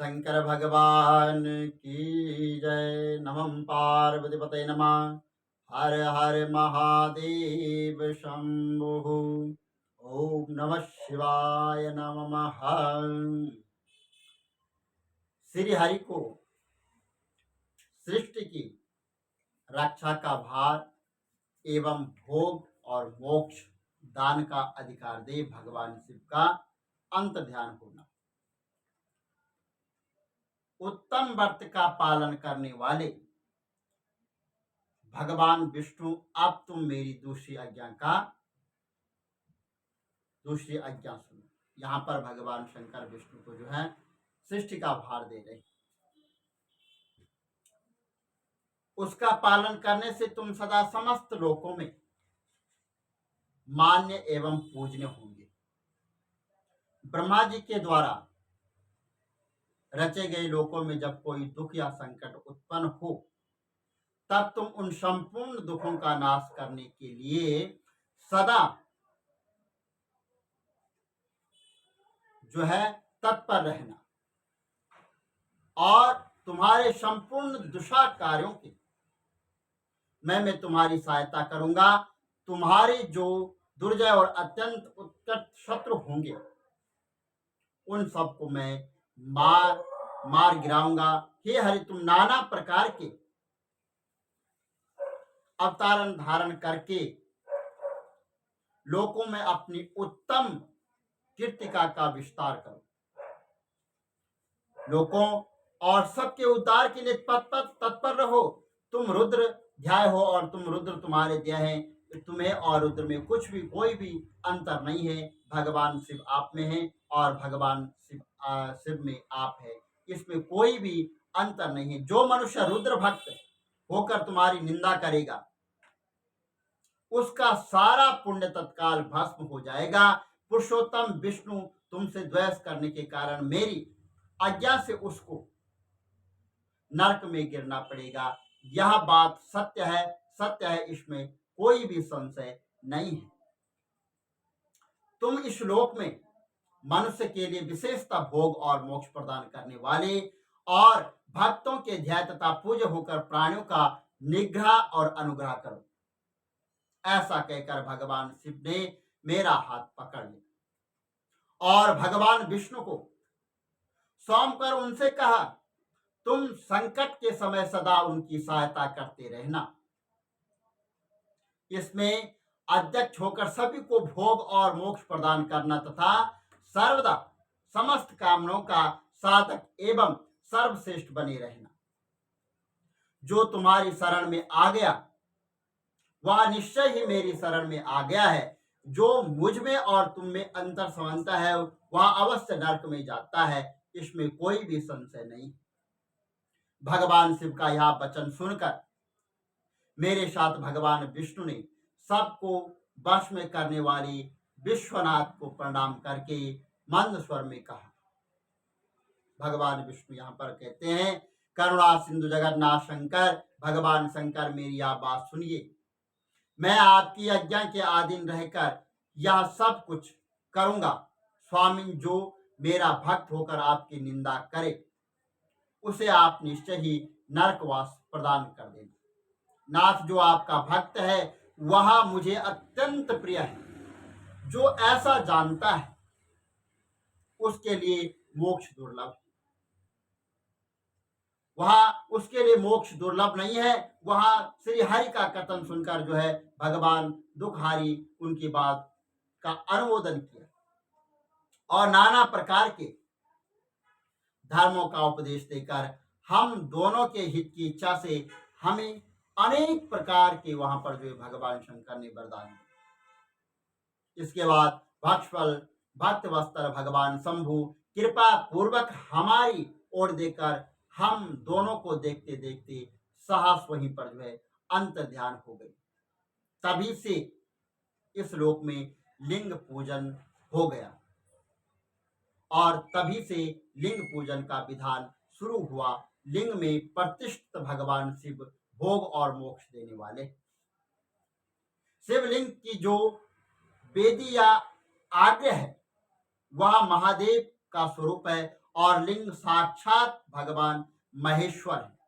शंकर भगवान की जय। नमः पार्वतीपते नमः। हर हर महादेव शंभु। ओम नमः शिवाय नमः। श्री हरि को सृष्टि की रक्षा का भार एवं भोग और मोक्ष दान का अधिकार दे भगवान शिव का अंत ध्यान होना। उत्तम व्रत का पालन करने वाले भगवान विष्णु, अब तुम मेरी दूसरी आज्ञा सुनो। यहाँ पर भगवान शंकर विष्णु को जो है सृष्टि का भार दे रहे। उसका पालन करने से तुम सदा समस्त लोकों में मान्य एवं पूजनीय होंगे। ब्रह्मा जी के द्वारा रचे गए लोकों में जब कोई दुख या संकट उत्पन्न हो, तब तुम उन संपूर्ण दुखों का नाश करने के लिए सदा जो है तत्पर रहना और तुम्हारे संपूर्ण दुष्ट कार्यों के मैं तुम्हारी सहायता करूंगा। तुम्हारे जो दुर्जय और अत्यंत उत्कट शत्रु होंगे उन सबको मैं मार गिराऊंगा। हे हरि, तुम नाना प्रकार के अवतारण धारण करके लोकों में अपनी उत्तम कीर्तिका का विस्तार करो। लोकों और सबके उद्धार के लिए तत्पर रहो। तुम रुद्र ध्याय हो और तुम रुद्र तुम्हारे ध्याय हैं। तुम्हें और रुद्र में कोई भी अंतर नहीं है। भगवान शिव आप में है और भगवान शिव में आप है। इसमें कोई भी अंतर नहीं है। जो मनुष्य रुद्र भक्त होकर तुम्हारी निंदा करेगा उसका सारा पुण्य तत्काल भस्म हो जाएगा। पुरुषोत्तम विष्णु तुमसे द्वेष करने के कारण मेरी आज्ञा से उसको नरक में गिरना पड़ेगा। यह बात सत्य है, इसमें कोई भी संशय नहीं है। तुम इस श्लोक में मनुष्य के लिए विशेषता भोग और मोक्ष प्रदान करने वाले और भक्तों के ध्यान तथा पूज्य होकर प्राणियों का निग्रह और अनुग्रह करो। ऐसा कहकर भगवान शिव ने मेरा हाथ पकड़ लिया और भगवान विष्णु को सौंप कर उनसे कहा, तुम संकट के समय सदा उनकी सहायता करते रहना। इसमें अध्यक्ष होकर सभी को भोग और मोक्ष प्रदान करना तथा सर्वदा समस्त कामनाओं का साधक एवं सर्वश्रेष्ठ बने रहना। जो तुम्हारी शरण में आ गया वह निश्चय ही मेरी शरण में आ गया है। जो मुझ में और तुम में अंतर समझता है वह अवश्य नरक में जाता है। इसमें कोई भी संशय नहीं। भगवान शिव का यह वचन सुनकर मेरे साथ भगवान विष्णु ने सबको वश में करने वाली विश्वनाथ को प्रणाम करके मंद स्वर में कहा। भगवान विष्णु यहाँ पर कहते हैं, करुणा सिंधु जगन्नाथ शंकर, भगवान शंकर मेरी यह बात सुनिए। मैं आपकी आज्ञा के अधीन रहकर यह सब कुछ करूंगा। स्वामी, जो मेरा भक्त होकर आपकी निंदा करे उसे आप निश्चय ही नरकवास प्रदान कर देंगे। नाथ, जो आपका भक्त है वह मुझे अत्यंत प्रिय है। जो ऐसा जानता है उसके लिए मोक्ष दुर्लभ। उसके लिए मोक्ष दुर्लभ नहीं है। वहां श्री हरि का कथन सुनकर जो है भगवान दुखहारी उनकी बात का अनुमोदन किया और नाना प्रकार के धर्मों का उपदेश देकर हम दोनों के हित की इच्छा से हमें अनेक प्रकार के वहां पर जो भगवान शंकर ने वरदान दिए। इसके बाद भक्त वस्त्र भगवान शंभु कृपा पूर्वक हमारी ओर देकर हम दोनों को देखते देखते साहस वहीं पर जो है अंत ध्यान हो गई। तभी से इस लोक में लिंग पूजन हो गया और तभी से लिंग पूजन का विधान शुरू हुआ। लिंग में प्रतिष्ठित भगवान शिव भोग और मोक्ष देने वाले। शिवलिंग की जो वेदी या आज्ञा है वह महादेव का स्वरूप है और लिंग साक्षात भगवान महेश्वर है।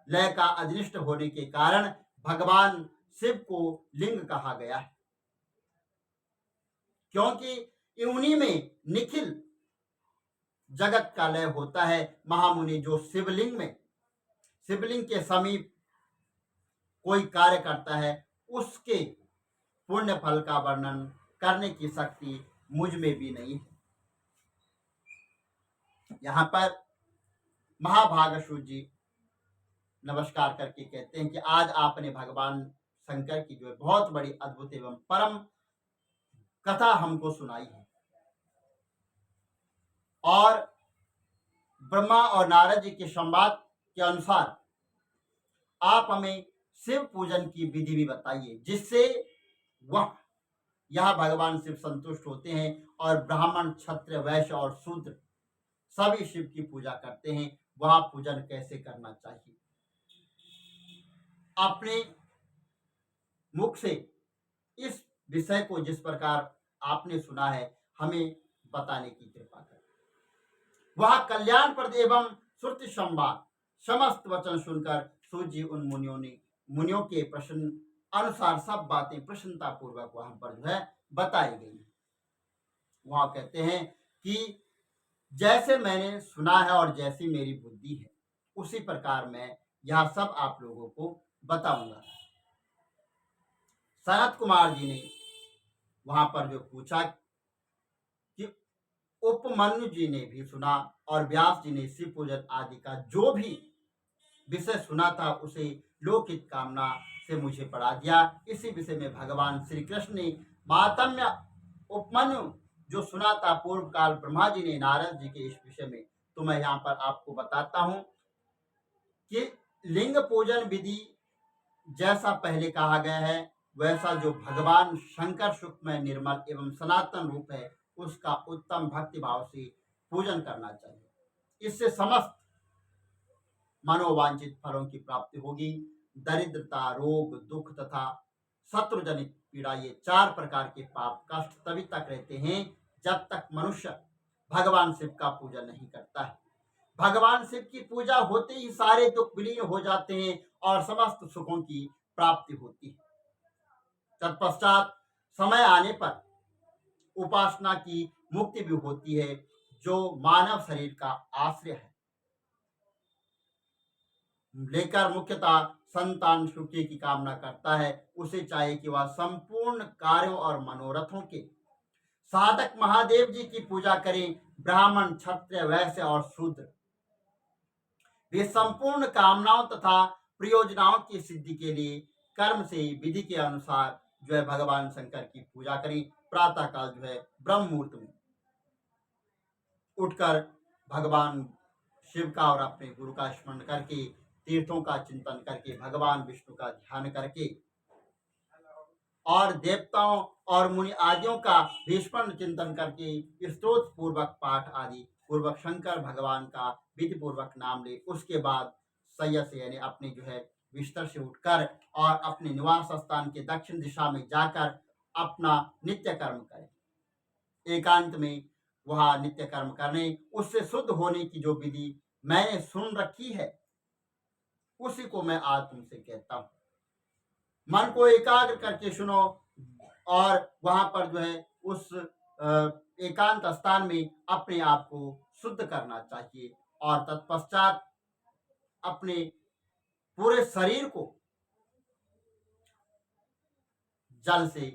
लय का अधिनिष्ठ होने के कारण भगवान शिव को लिंग कहा गया है, क्योंकि उन्हीं में निखिल जगत का लय होता है। महामुनि जो शिवलिंग के समीप कोई कार्य करता है, उसके पुण्य फल का वर्णन करने की शक्ति मुझ में भी नहीं है। यहाँ पर महाभागशु जी नमस्कार करके कहते हैं कि आज आपने भगवान शंकर की जो बहुत बड़ी अद्भुत एवं परम कथा हमको सुनाई है, और ब्रह्मा और नारद जी के संवाद के अनुसार आप हमें शिव पूजन की विधि भी बताइए, जिससे वह यह भगवान शिव संतुष्ट होते हैं और ब्राह्मण, क्षत्रिय, वैश्य और शूद्र सभी शिव की पूजा करते हैं। वह पूजन कैसे करना चाहिए, अपने मुख से इस विषय को जिस प्रकार आपने सुना है हमें बताने की कृपा करें। वह कल्याणप्रद एवं श्रुति संवाद समस्त वचन सुनकर सूत जी उन मुनियों के प्रश्न अनुसार सब बातें प्रसन्नता पूर्वक वहां पर जो है बताई गई। वहां कहते हैं कि जैसे मैंने सुना है और जैसी मेरी बुद्धि है उसी प्रकार मैं यह सब आप लोगों को बताऊंगा। सनत कुमार जी ने वहां पर जो पूछा कि उपमन्यु जी ने भी सुना और व्यास जी ने शिव पूजन आदि का जो भी विषय सुना था उसे लोकहित कामना से मुझे पढ़ा दिया। इसी विषय में भगवान श्री कृष्ण ने महात्म्य उपमन्यु जो सुना था पूर्व काल ब्रह्मा जी ने नारद जी के इस विषय में, तो मैं यहाँ पर आपको बताता हूँ कि लिंग पूजन विधि जैसा पहले कहा गया है वैसा जो भगवान शंकर सुखमय निर्मल एवं सनातन रूप है उसका उत्तम भक्ति भाव से पूजन करना चाहिए। इससे समस्त मनोवांछित फलों की प्राप्ति होगी। दरिद्रता, रोग, दुख तथा शत्रुजनित पीड़ा, ये 4 प्रकार के पाप कष्ट तभी तक रहते हैं जब तक मनुष्य भगवान शिव का पूजन नहीं करता है। भगवान शिव की पूजा होते ही सारे दुख विलीन हो जाते हैं और समस्त सुखों की प्राप्ति होती है। तत्पश्चात समय आने पर उपासना की मुक्ति भी होती है। जो मानव शरीर का आश्रय है लेकर मुख्यतः संतान सुखी की कामना करता है, उसे चाहिए कि वह संपूर्ण कार्यों और मनोरथों के साधक महादेव जी की पूजा करें। ब्राह्मण, क्षत्रिय, वैश्य और शूद्र वे संपूर्ण कामनाओं तथा प्रयोजनाओं की सिद्धि के लिए कर्म से विधि के अनुसार जो है भगवान शंकर की पूजा करें। प्रातः काल जो है ब्रह्म मुहूर्त में उठकर भगवान शिव का और अपने गुरु का स्मरण करके, तीर्थों का चिंतन करके, भगवान विष्णु का ध्यान करके और देवताओं और मुनि आदियों का भीष्म चिंतन करके स्तोत्र पूर्वक पाठ आदि पूर्वक शंकर भगवान का विधि पूर्वक नाम ले। उसके बाद सैया से यानी अपने जो है बिस्तर से उठकर और अपने निवास स्थान के दक्षिण दिशा में जाकर अपना नित्य कर्म करें। एकांत में वह नित्य कर्म करने, उससे शुद्ध होने की जो विधि मैंने सुन रखी है उसी को मैं आज तुमसे कहता हूँ। मन को एकाग्र करके सुनो और वहां पर जो है उस एकांत स्थान में अपने आप को शुद्ध करना चाहिए और तत्पश्चात अपने पूरे शरीर को जल से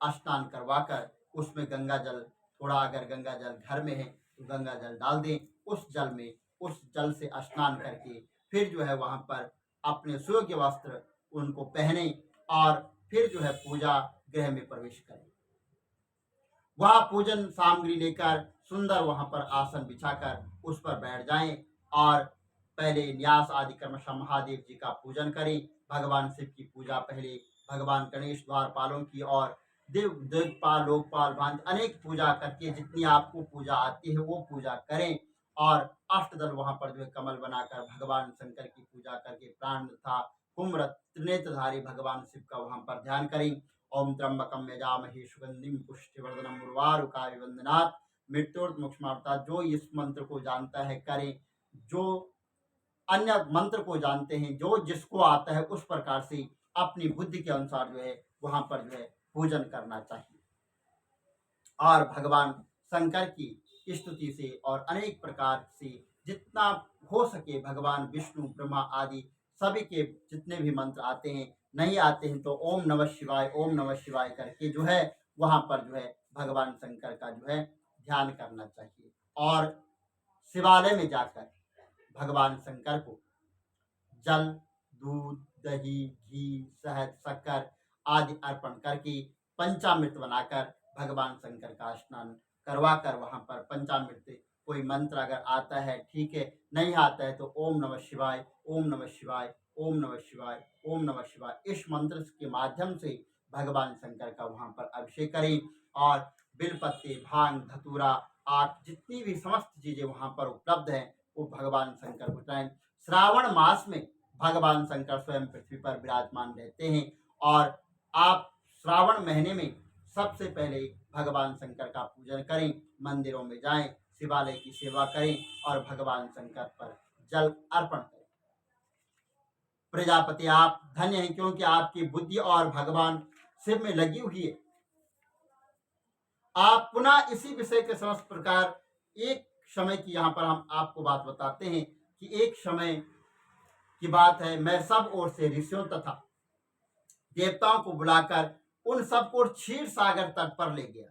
स्नान करवाकर उसमें गंगा जल, थोड़ा अगर गंगा जल घर में है तो गंगा जल डाल दें। उस जल से स्नान करके फिर जो है वहां पर अपने सुयोग्य वस्त्र उनको पहने और फिर जो है पूजा गृह में प्रवेश करें। वह पूजन सामग्री लेकर सुंदर वहां पर आसन बिछाकर उस पर बैठ जाएं और पहले न्यास आदि क्रमशः महादेव जी का पूजन करें। भगवान शिव की पूजा पहले भगवान गणेश, द्वारपालों की और देवपाल, लोकपाल, भांति अनेक पूजा करके जितनी आपको पूजा आती है वो पूजा करें और अष्टदल वहां पर जो है कमल बनाकर भगवान शंकर की पूजा करके प्राण तथा कुम्र त्रिनेत्रधारी भगवान शिव का वहां पर ध्यान करें। ओम त्र्यंबकम यजामहे सुगंधिम पुष्टिवर्धनम उर्वारुकाभिवंदनात् मृत्योर्मुक्षमावता। जो इस मंत्र को जानता है करे, जो अन्य मंत्र को जानते हैं, जो जिसको आता है उस प्रकार से अपनी बुद्धि के अनुसार जो है वहां पर जो है पूजन करना चाहिए। और भगवान शंकर की स्तुति से और अनेक प्रकार से जितना हो सके भगवान विष्णु ब्रह्मा आदि सभी के जितने भी मंत्र आते हैं, नहीं आते हैं तो ओम नमः शिवाय करके जो है वहां पर जो है भगवान शंकर का जो है ध्यान करना चाहिए। और शिवालय में जाकर भगवान शंकर को जल, दूध, दही, घी, शहद, शक्कर आदि अर्पण करके पंचामृत बनाकर भगवान शंकर का स्नान करवा कर वहां पर पंचामृत कोई मंत्र अगर आता है ठीक है, नहीं आता है तो ओम नमः शिवाय, ओम नमः शिवाय, ओम नमः शिवाय, ओम नमः शिवाय इस मंत्र के माध्यम से भगवान शंकर का वहां पर अभिषेक करें। और बिलपत्ते, भांग, धतूरा, आक जितनी भी समस्त चीजें वहां पर उपलब्ध हैं वो भगवान शंकर को चढ़ाएं। श्रावण मास में भगवान शंकर स्वयं पृथ्वी पर विराजमान रहते हैं और आप श्रावण महीने में सबसे पहले भगवान शंकर का पूजन करें, मंदिरों में जाएं, शिवालय की सेवा करें और भगवान शंकर पर जल अर्पण करें। प्रजापति आप धन्य हैं क्योंकि आपकी बुद्धि और भगवान शिव में लगी हुई है। आप पुनः इसी विषय के समस्त प्रकार एक समय की यहाँ पर हम आपको बात बताते हैं कि एक समय की बात है, मैं सब ओर से ऋषियों तथा देवताओं को बुलाकर उन सबको क्षीर सागर तट पर ले गया,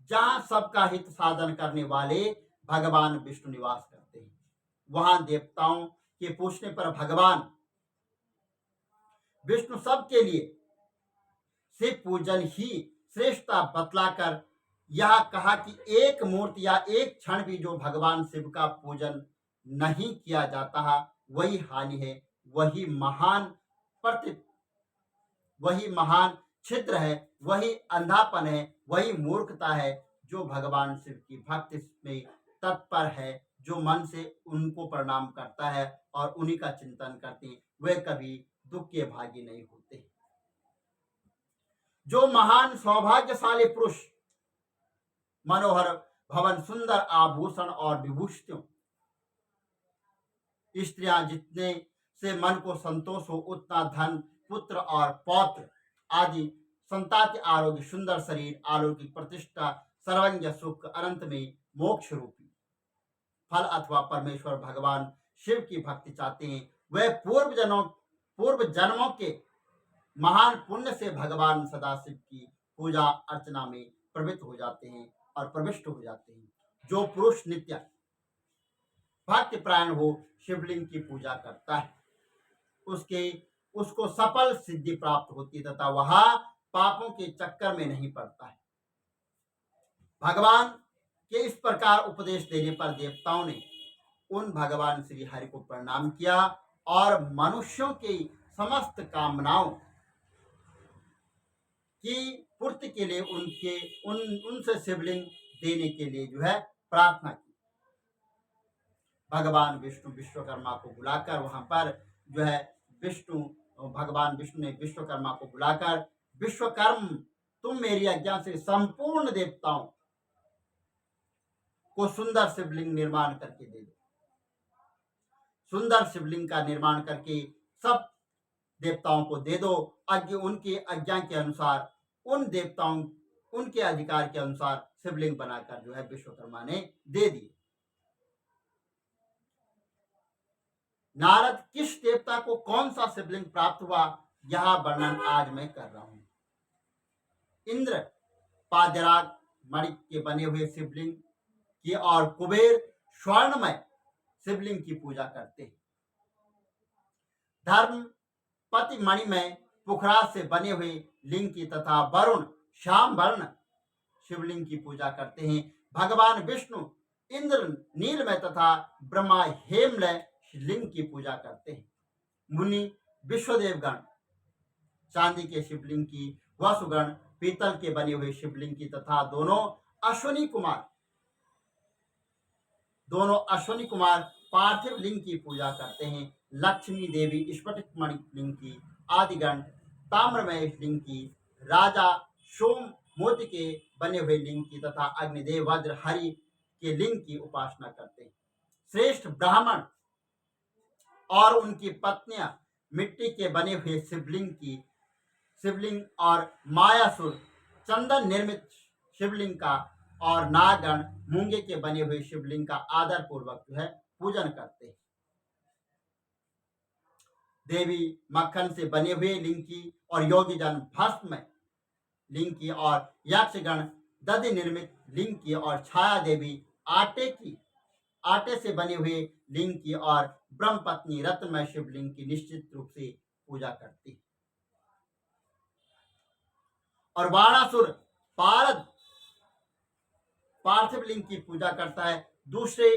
जहां सबका हित साधन करने वाले भगवान विष्णु निवास करते हैं। वहां देवताओं के पूछने पर भगवान विष्णु सबके लिए शिव पूजन ही श्रेष्ठता बतलाकर यह कहा कि एक मूर्ति या एक क्षण भी जो भगवान शिव का पूजन नहीं किया जाता है वही हानि है, वही महान छिद्र है, वही अंधापन है, वही मूर्खता है। जो भगवान शिव की भक्ति में तत्पर है, जो मन से उनको प्रणाम करता है और उन्हीं का चिंतन करते हैं, वे कभी दुख के भागी नहीं होते। जो महान सौभाग्यशाली पुरुष मनोहर भवन, सुंदर आभूषण और विभूषितों, स्त्रियां जितने से मन को संतोष हो उतना धन, पुत्र और पौत्र आदि संताति, आरोग्य, सुंदर शरीर, अलौकिक प्रतिष्ठा, सर्वज्ञ सुख, अनंत में मोक्ष रूपी फल अथवा परमेश्वर भगवान शिव की भक्ति चाहते हैं, वे पूर्व जन्मों के महान पुण्य से भगवान सदाशिव की पूजा अर्चना में प्रवृत्त हो जाते हैं और प्रविष्ट हो जाते हैं। जो पुरुष नित्य भक्ति प्राण हो शिवलिंग की पूजा करता है, उसको सफल सिद्धि प्राप्त होती है तथा वह पापों के चक्कर में नहीं पड़ता है। भगवान के इस प्रकार उपदेश देने पर देवताओं ने उन भगवान श्री हरि को प्रणाम किया और मनुष्यों की समस्त कामनाओं की पूर्ति के लिए उनसे शिवलिंग देने के लिए जो है प्रार्थना की। भगवान विष्णु विश्वकर्मा को बुलाकर वहां पर जो है भगवान विष्णु ने विश्वकर्मा को बुलाकर, विश्वकर्म तुम मेरी आज्ञा से संपूर्ण देवताओं को सुंदर शिवलिंग निर्माण करके दे दो। सुंदर शिवलिंग का निर्माण करके सब देवताओं को दे दो। उनकी आज्ञा के अनुसार उन देवताओं उनके अधिकार के अनुसार शिवलिंग बनाकर जो है विश्वकर्मा ने दे दिए। नारद किस देवता को कौन सा शिवलिंग प्राप्त हुआ यह वर्णन आज मैं कर रहा हूं। इंद्र पादराग मणि के बने हुए शिवलिंग की और कुबेर स्वर्णमय शिवलिंग की पूजा करते हैं। धर्म पति मणि में पुखराज से बने हुए लिंग की तथा वरुण श्याम वर्ण शिवलिंग की पूजा करते हैं। भगवान विष्णु इंद्र नीलमय तथा ब्रह्मा हेमलय लिंग की पूजा करते हैं। मुनि विश्वदेवगण चांदी के शिवलिंग की, वसुगण पीतल के बने हुए शिवलिंग की तथा दोनों अश्विनी कुमार पार्थिव लिंग की पूजा करते हैं। लक्ष्मी देवी स्फटिक मणि लिंग की, आदिगण ताम्रमय लिंग की, राजा मोती के बने हुए लिंग की तथा अग्निदेव वज्र हरि के लिंग की उपासना करते हैं। श्रेष्ठ ब्राह्मण और उनकी पत्नियां मिट्टी के बने हुए शिवलिंग और मायासुर चंदन निर्मित शिवलिंग का और नागगण मूंगे के बने हुए शिवलिंग का आदर पूर्वक जो है पूजन करते हैं। देवी मक्खन से बने हुए लिंग की और योगी जन भस्म लिंग की और यक्षगण दधि निर्मित लिंग की और छाया देवी आटे से बने हुए लिंग की और ब्रह्म पत्नी रत्नमय शिवलिंग की निश्चित रूप से पूजा करती है। और बाणासुर पार्थिव लिंग की पूजा करता है। दूसरे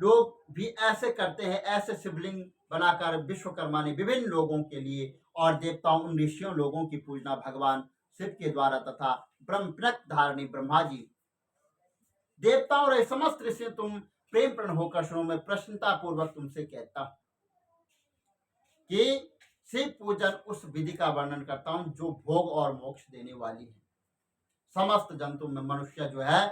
लोग भी ऐसे करते हैं। ऐसे शिवलिंग बनाकर विश्वकर्मा ने विभिन्न लोगों के लिए और देवताओं उन ऋषियों लोगों की पूजना भगवान शिव के द्वारा तथा ब्रह्मप्रक धारणी ब्रह्मा जी देवताओं और समस्त ऋषि तुम प्रेम प्रण होकर सुनो। मैं प्रसन्नता पूर्वक तुमसे कहता हूं कि शिव पूजन उस विधि का वर्णन करता हूं जो भोग और मोक्ष देने वाली है। समस्त जंतु में मनुष्य जो है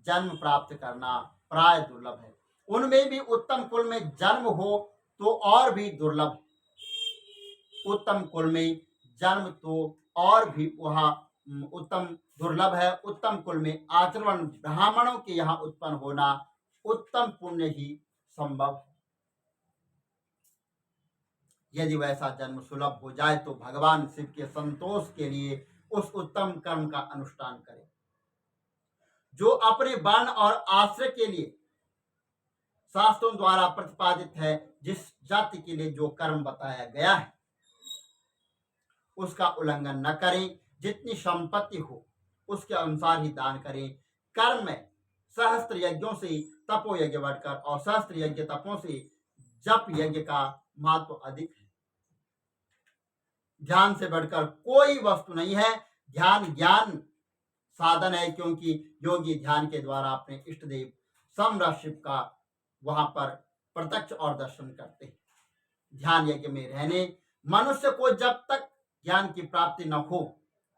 जन्म प्राप्त करना प्राय दुर्लभ है। उनमें भी उत्तम कुल में जन्म हो तो और भी दुर्लभ है। उत्तम कुल में जन्म तो और भी वह उत्तम दुर्लभ है। उत्तम कुल में आचरण ब्राह्मणों के यहाँ उत्पन्न होना उत्तम पुण्य ही संभव है। यदि वैसा जन्म सुलभ हो जाए तो भगवान शिव के संतोष के लिए उस उत्तम कर्म का अनुष्ठान करें जो अपने वर्ण और आश्रय के लिए शास्त्रों द्वारा प्रतिपादित है। जिस जाति के लिए जो कर्म बताया गया है उसका उल्लंघन न करें। जितनी संपत्ति हो उसके अनुसार ही दान करें। कर्म में सहस्त्र यज्ञों से तपो यज्ञ बढ़कर और सहस्त्र यज्ञ तपों से जप यज्ञ का महत्व अधिक है। ध्यान से बढ़कर कोई वस्तु नहीं है। ध्यान ज्ञान साधन है क्योंकि योगी ध्यान के द्वारा अपने इष्ट देव समरस शिव का वहां पर प्रत्यक्ष और दर्शन करते हैं। ध्यान यज्ञ में रहने मनुष्य को जब तक ज्ञान की प्राप्ति न हो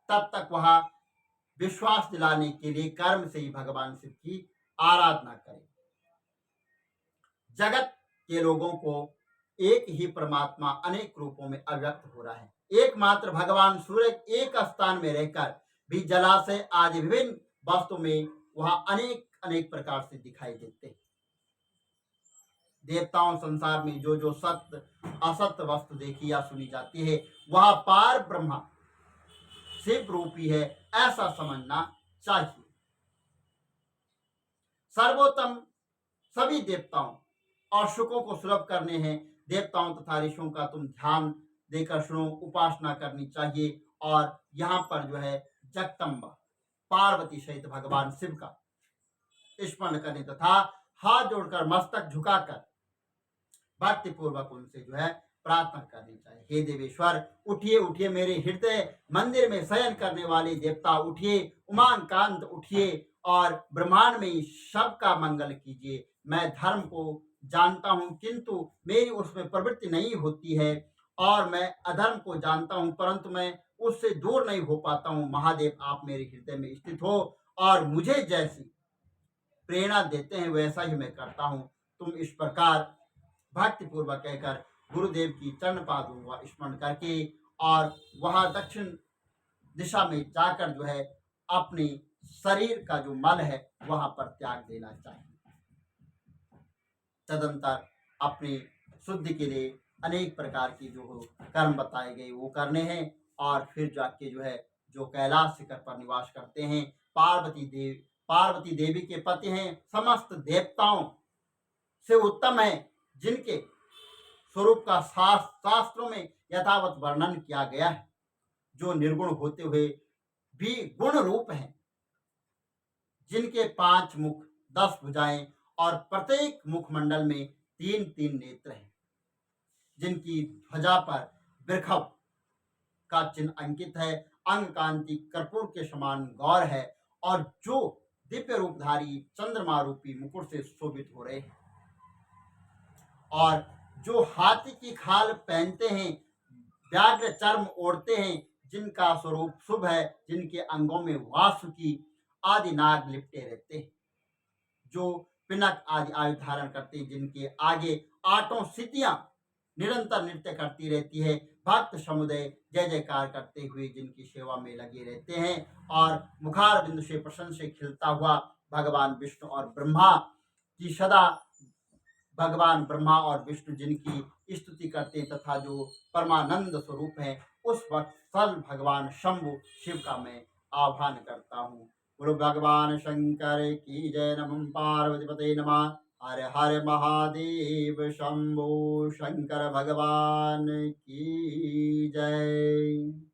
तब तक वह विश्वास दिलाने के लिए कर्म से ही भगवान शिव की आराधना करे। जगत के लोगों को एक ही परमात्मा अनेक रूपों में अव्यक्त हो रहा है। एकमात्र भगवान सूर्य एक स्थान में रहकर भी जलाशय आदि विभिन्न वस्तु में वह अनेक अनेक प्रकार से दिखाई देते हैं। देवताओं संसार में जो जो सत्य असत्य वस्तु देखी या सुनी जाती है वह पार ब्रह्मा शिव रूपी है ऐसा समझना चाहिए। सर्वोत्तम सभी देवताओं और सुखों को सुलभ करने हैं। देवताओं तथा ऋषियों का तुम ध्यान देकर सुनो। उपासना करनी चाहिए और यहाँ पर जो है जगदम्बा पार्वती सहित भगवान शिव का स्मरण करने तथा हाथ जोड़कर मस्तक झुकाकर भक्ति पूर्वक उनसे जो है प्रार्थना करनी चाहिए। हे देवेश्वर उठिए उठिए मेरे हृदय मंदिर में शयन करने वाले देवता उठिए। उमान कांत उठिए और ब्रह्मांड में सबका मंगल कीजिए। मैं धर्म को जानता हूं किंतु मेरी उसमें प्रवृत्ति नहीं होती है और मैं अधर्म को जानता हूं परंतु मैं उससे दूर नहीं हो पाता हूं। महादेव आप मेरे हृदय में स्थित हो और मुझे जैसी प्रेरणा देते हैं वैसा ही मैं करता हूं। तुम इस प्रकार भक्ति पूर्वक कहकर गुरुदेव की चरण पादों का स्मरण करके और वहां दक्षिण दिशा में जाकर जो है अपने शरीर का जो मल है वहां पर त्याग देना चाहिए। तदंतर अपनी शुद्धि के लिए अनेक प्रकार की जो कर्म बताए गए वो करने हैं और फिर जाके जो है जो कैलाश शिखर पर निवास करते हैं पार्वती देवी के पति हैं। समस्त देवताओं से उत्तम है जिनके स्वरूप का शास्त्रों में यथावत वर्णन किया गया है। जो निर्गुण होते हुए भी गुण रूप हैं जिनके 5 मुख 10 भुजाएं और प्रत्येक मुखमंडल में 3-3 नेत्र हैं। जिनकी ध्वजा पर वृषभ का चिन्ह अंकित है। अंग कांति कर्पूर के समान गौर है और जो दिव्य रूपधारी चंद्रमा रूपी मुकुट से शोभित हो रहे हैं और जो हाथी की खाल पहनते हैं व्याघ्र चर्म ओढ़ते हैं जिनका स्वरूप शुभ है, जिनके अंगों में वासुकी आदि नाग लिपटे रहते हैं, जो पिनक आदि आयु धारण करते हैं, जिनके आगे आठों सिद्धियां निरंतर नृत्य करती रहती है, भक्त समुदाय जय जयकार करते हुए जिनकी सेवा में लगे रहते हैं, और मुखार बिंदु से प्रसन्न से खिलता हुआ भगवान विष्णु और ब्रह्मा की सदा भगवान ब्रह्मा और विष्णु जिनकी स्तुति करते हैं तथा जो परमानंद स्वरूप है, उस वक्त सल भगवान शंभु शिव का मैं आह्वान करता हूँ। गुरु भगवान शंकर की जय। नमः पार्वती पते नमः। हर हर महादेव शंभु शंकर भगवान की जय।